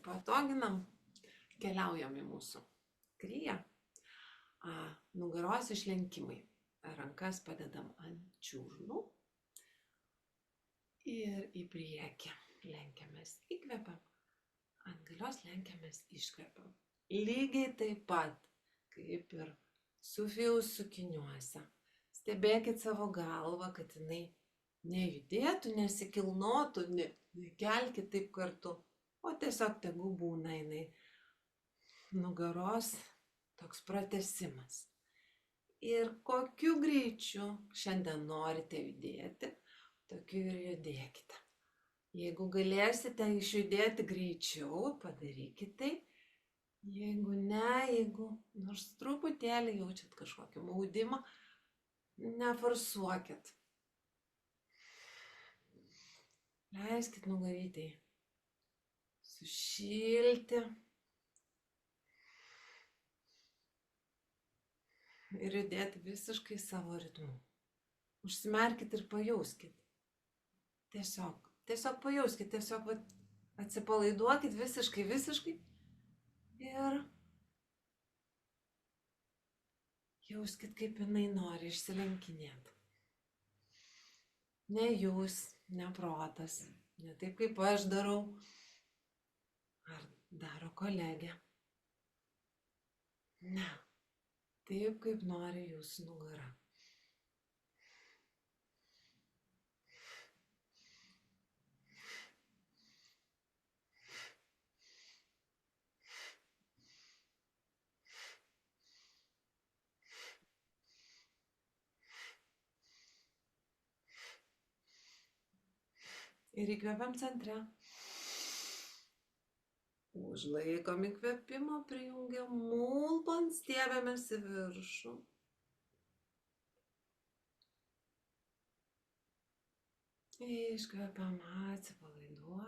pasipatoginam, keliaujam į mūsų kryją. Nugaros išlenkimai. Rankas padedam ant čiurnų ir į priekį lenkiamės, įkvepiam, ant galios lenkiamės, iškvepiam. Lygiai taip pat, kaip ir sufijaus sukiniuose. Stebėkit savo galvą, kad jinai nejudėtų, nesikilnotų, nekelkit taip kartu, o tiesiog tegu būna jinai nugaros toks pratęsimas. Ir kokiu greičiu šiandien norite judėti, tokiu ir judėkite. Jeigu galėsite išjudėti greičiau, padarykite tai. Jeigu ne, jeigu nors truputėlį jaučiat kažkokį maudimą, neforsuokit. Leiskit nugarytei sušilti ir judėti visiškai savo ritmu. Užsimerkit ir pajauskit. Tiesiog pajauskit, tiesiog atsipalaiduokit visiškai ir jauskit, kaip jinai nori išsilenkinėti. Ne jūs, ne protas, ne taip kaip aš darau, ar daro kolegė. Ne, taip kaip nori jūsų nugara. Ir įkvepiam centre. Užlaikom įkvėpimą, prijungiam mulpą, stiebiamės į viršų. Iškvepiam, atsipalaiduojam.